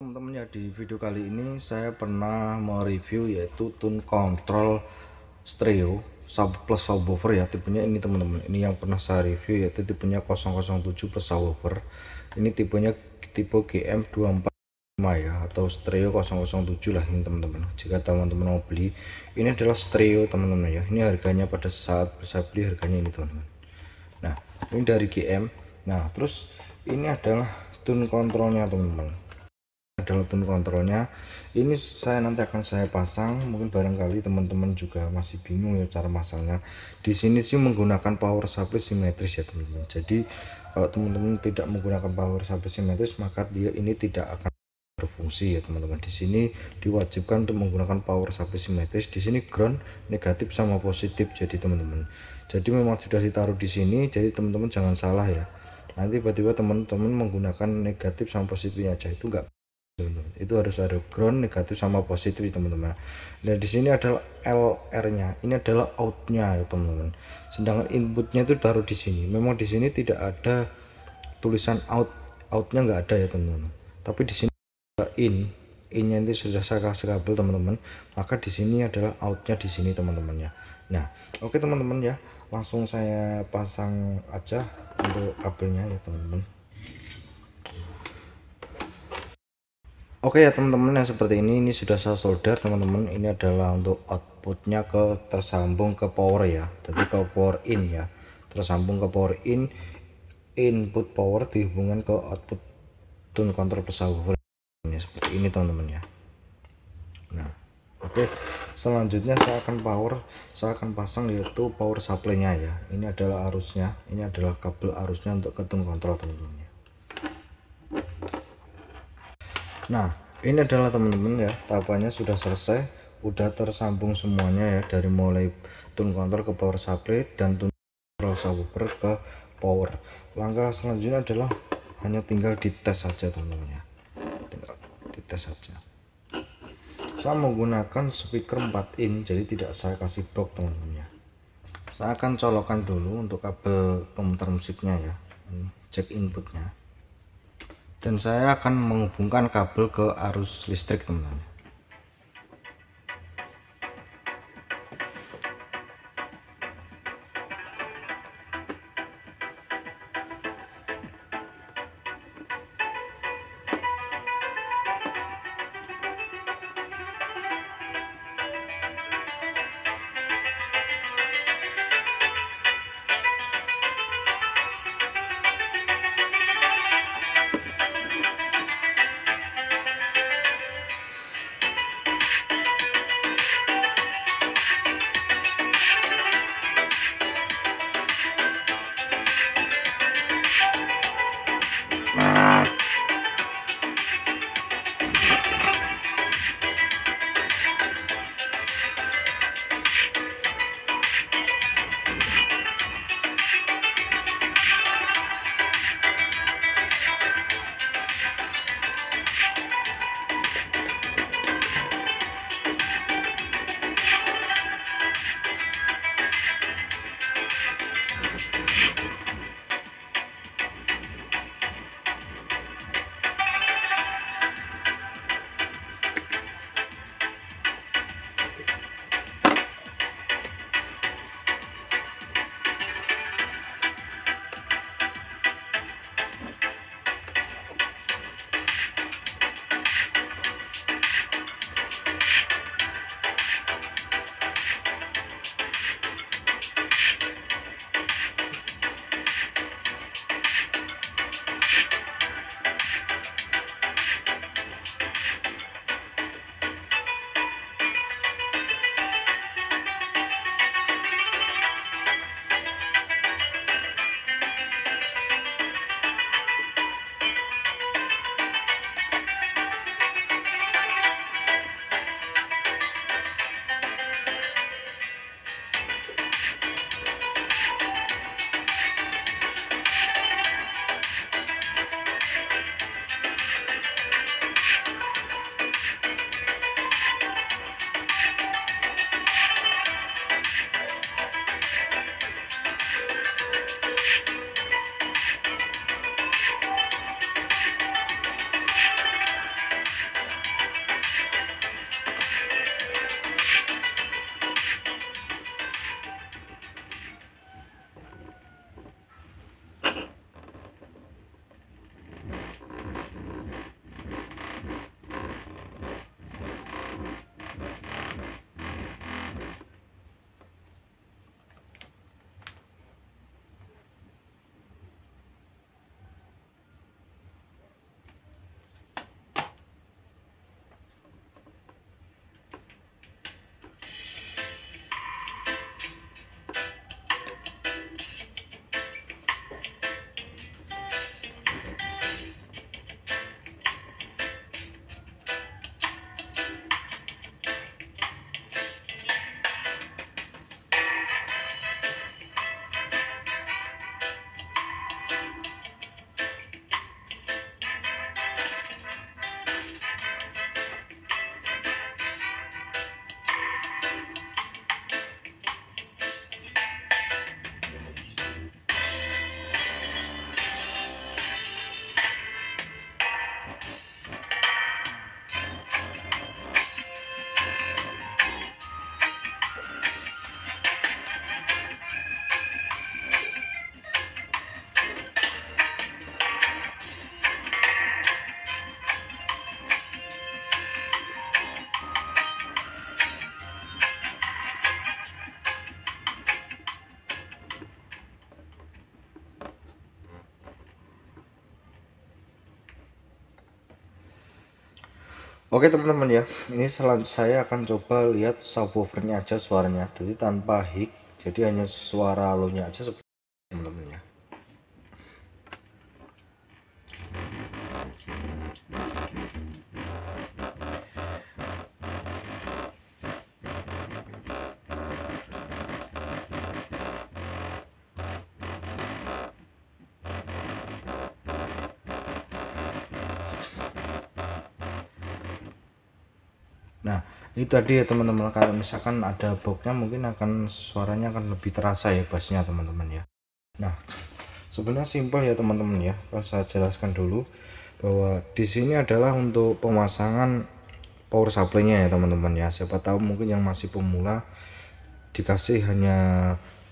Teman-teman ya, di video kali ini saya pernah mereview yaitu tune control stereo plus subwoofer ya, tipenya ini teman-teman. Ini yang pernah saya review yaitu tipenya 007 plus subwoofer. Ini tipenya tipe GM245 ya, atau stereo 007 lah ini teman-teman. Jika teman-teman mau beli, ini adalah stereo teman-teman ya. Ini harganya pada saat saya beli harganya ini teman-teman. Nah, ini dari GM. Nah, terus ini adalah tune controlnya teman-teman. Adalah tune kontrolnya. Ini nanti akan saya pasang. Mungkin barangkali teman-teman juga masih bingung ya cara masangnya. Di sini sih menggunakan power supply simetris ya teman-teman. Jadi kalau teman-teman tidak menggunakan power supply simetris, maka dia ini tidak akan berfungsi ya teman-teman. Di sini diwajibkan untuk menggunakan power supply simetris. Di sini ground negatif sama positif. Jadi teman-teman, jadi memang sudah ditaruh di sini. Jadi teman-teman jangan salah ya. Nanti tiba-tiba teman-teman menggunakan negatif sama positifnya aja, itu enggak. Itu harus ada ground negatif sama positif teman-teman. Dan di sini adalah LR nya, ini adalah outnya ya teman-teman. Sedangkan inputnya itu taruh di sini. Memang di sini tidak ada tulisan outnya nggak ada ya teman-teman, tapi di sini innya itu sudah saya kasih kabel teman-teman. Maka di sini adalah outnya di sini teman-teman ya. Nah oke teman-teman ya, langsung saya pasang aja untuk kabelnya ya teman-teman. Oke ya teman-teman, yang seperti ini sudah saya solder teman-teman. Ini adalah untuk outputnya tersambung ke power ya, jadi ke power in ya, tersambung ke power in. Input power dihubungkan ke output tune control plus subwoofer ya, seperti ini teman-teman ya. Nah oke, selanjutnya saya akan pasang yaitu power supply nya ya. Ini adalah arusnya, ini adalah kabel arusnya untuk ke tune control teman-teman ya. Nah ini adalah teman-teman ya, tahapannya sudah selesai, udah tersambung semuanya ya, dari mulai tune control ke power supply dan tune control subwoofer ke power. Langkah selanjutnya adalah hanya tinggal dites saja teman-teman ya, tinggal dites saja. Saya menggunakan speaker 4 in, jadi tidak saya kasih box teman-teman ya. Saya akan colokkan dulu untuk kabel pemutar musiknya ya, jack inputnya, dan saya akan menghubungkan kabel ke arus listrik teman-teman. Oke teman-teman ya, ini saya akan coba lihat subwoofernya aja suaranya, jadi tanpa hik, jadi hanya suara low-nya aja seperti teman-teman ya. Nah itu tadi ya teman-teman, kalau misalkan ada boxnya mungkin akan suaranya akan lebih terasa ya bassnya teman-teman ya. Nah sebenarnya simpel ya teman-teman ya, kan saya jelaskan dulu bahwa di sini adalah untuk pemasangan power supply-nya ya teman-teman ya. Siapa tahu mungkin yang masih pemula dikasih hanya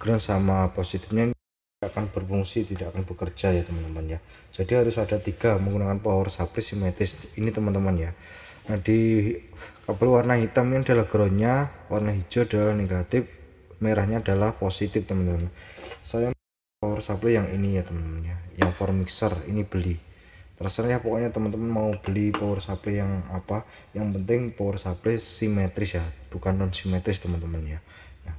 ground sama positifnya akan berfungsi, tidak akan bekerja ya teman-teman ya. Jadi harus ada 3 menggunakan power supply simetris ini teman-teman ya. Nah di kabel warna hitam ini adalah groundnya, warna hijau adalah negatif, merahnya adalah positif teman-teman. Saya power supply yang ini ya teman-teman ya, yang for mixer ini beli, terserah ya pokoknya teman-teman mau beli power supply yang apa, yang penting power supply simetris ya, bukan non simetris teman-teman ya. Nah,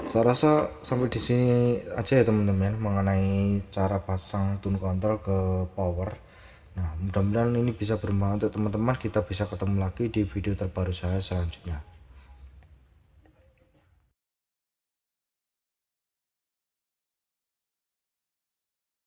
saya rasa sampai di sini aja ya teman-teman mengenai cara pasang tune control ke power. Nah mudah-mudahan ini bisa bermanfaat untuk teman-teman. Kita bisa ketemu lagi di video terbaru saya selanjutnya.